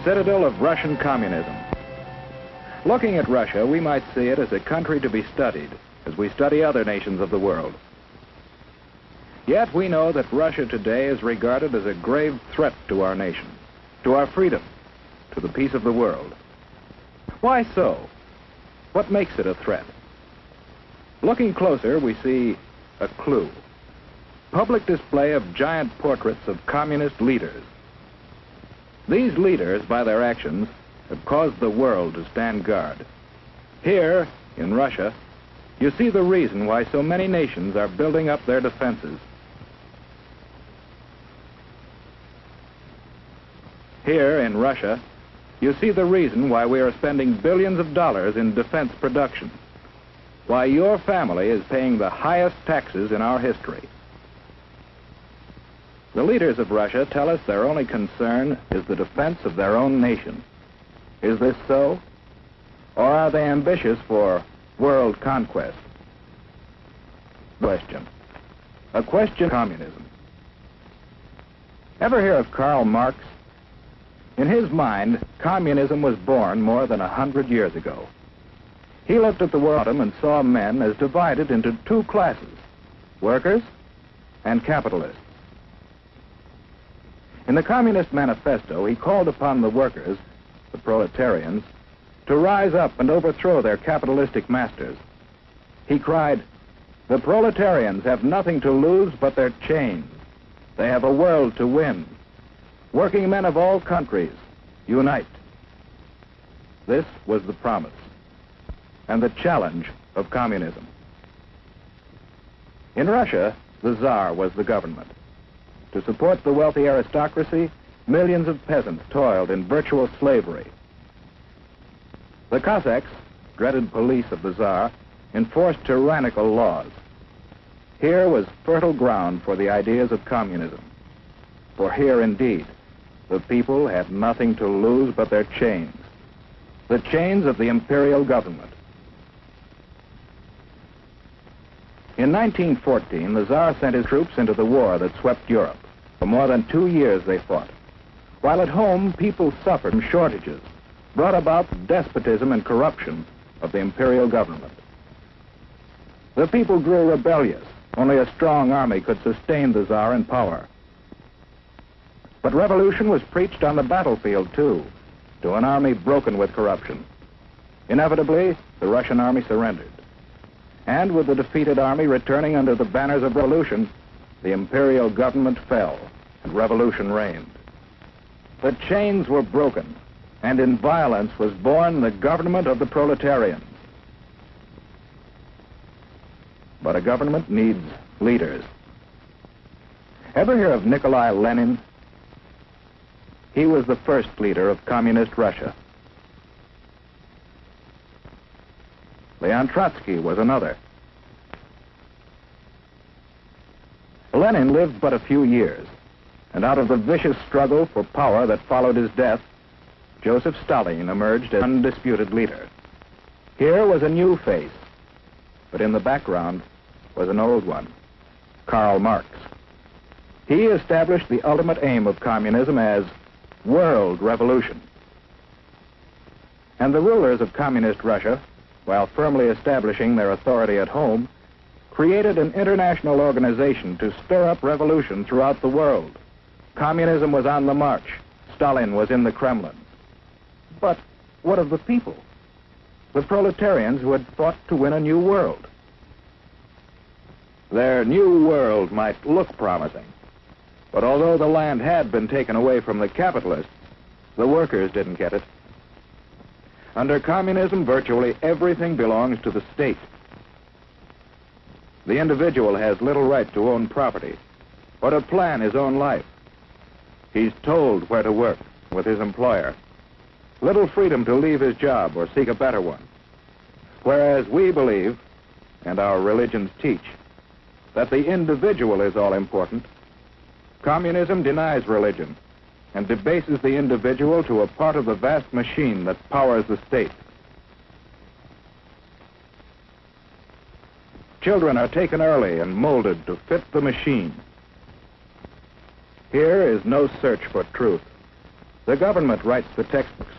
citadel of Russian communism. Looking at Russia, we might see it as a country to be studied, as we study other nations of the world. Yet we know that Russia today is regarded as a grave threat to our nation, to our freedom, to the peace of the world. Why so? What makes it a threat? Looking closer, we see a clue. Public display of giant portraits of communist leaders. These leaders, by their actions, have caused the world to stand guard. Here, in Russia, you see the reason why so many nations are building up their defenses. Here, in Russia, you see the reason why we are spending billions of dollars in defense production, why your family is paying the highest taxes in our history. The leaders of Russia tell us their only concern is the defense of their own nation. Is this so? Or are they ambitious for world conquest? Question. A question of communism. Ever hear of Karl Marx? In his mind, communism was born more than 100 years ago. He looked at the world and saw men as divided into two classes, workers and capitalists. In the Communist Manifesto, he called upon the workers, the proletarians, to rise up and overthrow their capitalistic masters. He cried, "The proletarians have nothing to lose but their chains. They have a world to win. Working men of all countries, unite." This was the promise and the challenge of communism. In Russia, the Tsar was the government. To support the wealthy aristocracy, millions of peasants toiled in virtual slavery. The Cossacks, dreaded police of the Tsar, enforced tyrannical laws. Here was fertile ground for the ideas of communism. For here, indeed, the people had nothing to lose but their chains, the chains of the imperial government. In 1914, the Tsar sent his troops into the war that swept Europe. For more than 2 years they fought. While at home, people suffered from shortages, brought about the despotism and corruption of the imperial government. The people grew rebellious. Only a strong army could sustain the Tsar in power. But revolution was preached on the battlefield, too, to an army broken with corruption. Inevitably, the Russian army surrendered. And with the defeated army returning under the banners of revolution, the imperial government fell and revolution reigned. The chains were broken, and in violence was born the government of the proletarians. But a government needs leaders. Ever hear of Nikolai Lenin? He was the first leader of communist Russia. Leon Trotsky was another. Lenin lived but a few years, and out of the vicious struggle for power that followed his death, Joseph Stalin emerged as undisputed leader. Here was a new face, but in the background was an old one, Karl Marx. He established the ultimate aim of communism as world revolution. And the rulers of communist Russia, while firmly establishing their authority at home, created an international organization to stir up revolution throughout the world. Communism was on the march. Stalin was in the Kremlin. But what of the people? The proletarians who had fought to win a new world. Their new world might look promising. But although the land had been taken away from the capitalists, the workers didn't get it. Under communism, virtually everything belongs to the state. The individual has little right to own property or to plan his own life. He's told where to work with his employer. Little freedom to leave his job or seek a better one. Whereas we believe, and our religions teach, that the individual is all important, communism denies religion and debases the individual to a part of the vast machine that powers the state. Children are taken early and molded to fit the machine. Here is no search for truth, The government writes the textbooks,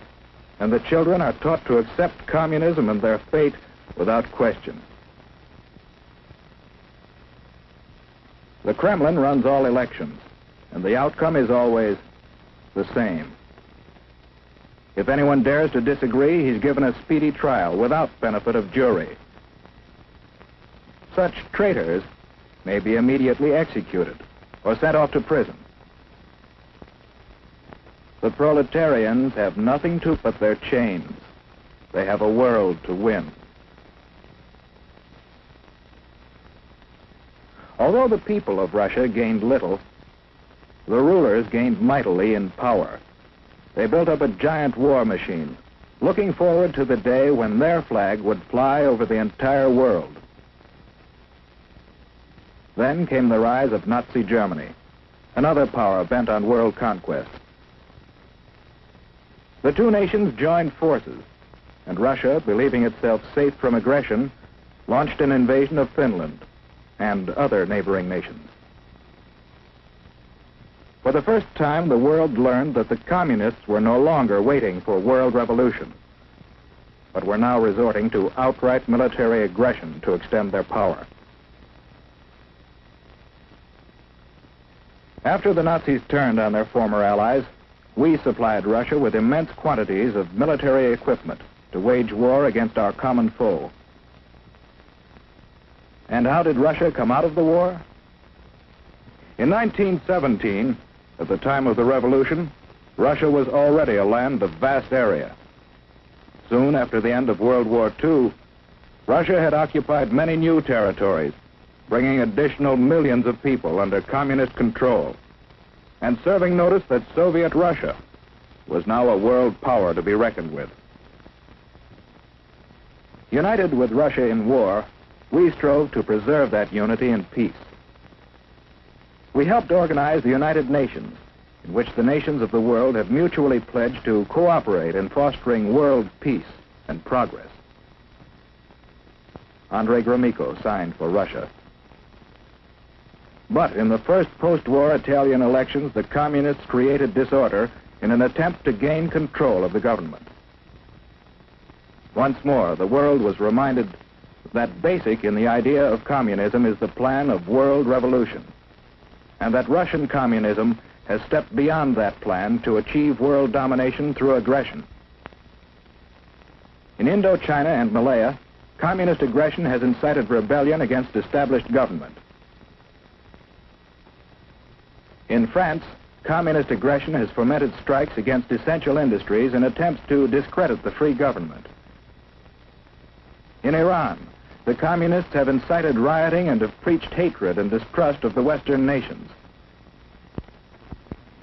and the children are taught to accept communism and their fate without question. The Kremlin runs all elections, and the outcome is always the same. If anyone dares to disagree, he's given a speedy trial without benefit of jury. Such traitors may be immediately executed or sent off to prison. The proletarians have nothing to but their chains. They have a world to win. Although the people of Russia gained little, the rulers gained mightily in power. They built up a giant war machine, looking forward to the day when their flag would fly over the entire world. Then came the rise of Nazi Germany, another power bent on world conquest. The two nations joined forces, and Russia, believing itself safe from aggression, launched an invasion of Finland and other neighboring nations. For the first time, the world learned that the communists were no longer waiting for world revolution, but were now resorting to outright military aggression to extend their power. After the Nazis turned on their former allies, we supplied Russia with immense quantities of military equipment to wage war against our common foe. And how did Russia come out of the war? In 1917, at the time of the revolution, Russia was already a land of vast area. Soon after the end of World War II, Russia had occupied many new territories, bringing additional millions of people under communist control, and serving notice that Soviet Russia was now a world power to be reckoned with. United with Russia in war, we strove to preserve that unity in peace. We helped organize the United Nations, in which the nations of the world have mutually pledged to cooperate in fostering world peace and progress. Andrei Gromyko signed for Russia. But in the first post-war Italian elections, the communists created disorder in an attempt to gain control of the government. Once more, the world was reminded that basic in the idea of communism is the plan of world revolution, and that Russian communism has stepped beyond that plan to achieve world domination through aggression. In Indochina and Malaya, communist aggression has incited rebellion against established government. In France, communist aggression has fomented strikes against essential industries in attempts to discredit the free government. In Iran, the communists have incited rioting and have preached hatred and distrust of the Western nations.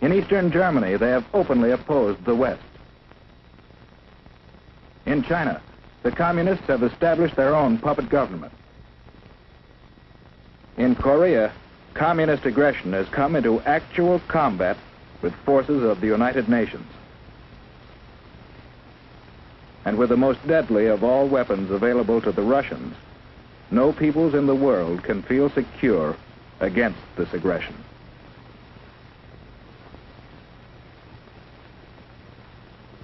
In Eastern Germany, they have openly opposed the West. In China, the communists have established their own puppet government. In Korea, communist aggression has come into actual combat with forces of the United Nations. And with the most deadly of all weapons available to the Russians, no peoples in the world can feel secure against this aggression.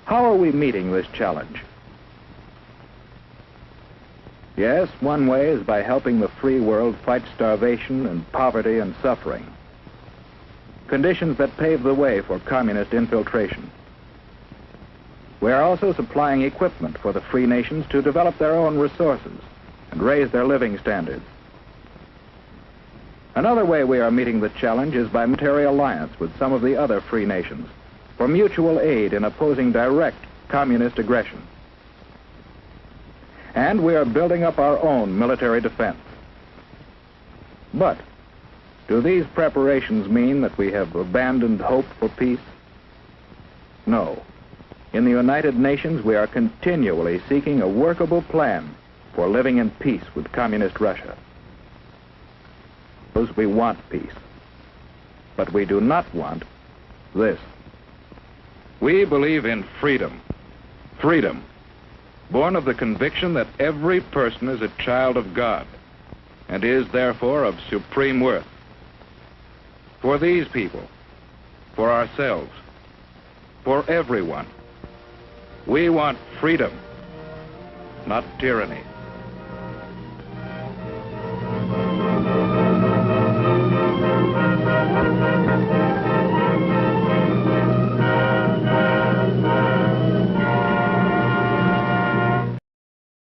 How are we meeting this challenge? Yes, one way is by helping the free world fight starvation and poverty and suffering, conditions that pave the way for communist infiltration. We are also supplying equipment for the free nations to develop their own resources and raise their living standards. Another way we are meeting the challenge is by military alliance with some of the other free nations for mutual aid in opposing direct communist aggression. And we are building up our own military defense. But do these preparations mean that we have abandoned hope for peace? No. In the United Nations, we are continually seeking a workable plan for living in peace with communist Russia. Because we want peace, but we do not want this. We believe in freedom. Freedom, born of the conviction that every person is a child of God and is therefore of supreme worth. For these people, for ourselves, for everyone. We want freedom, not tyranny.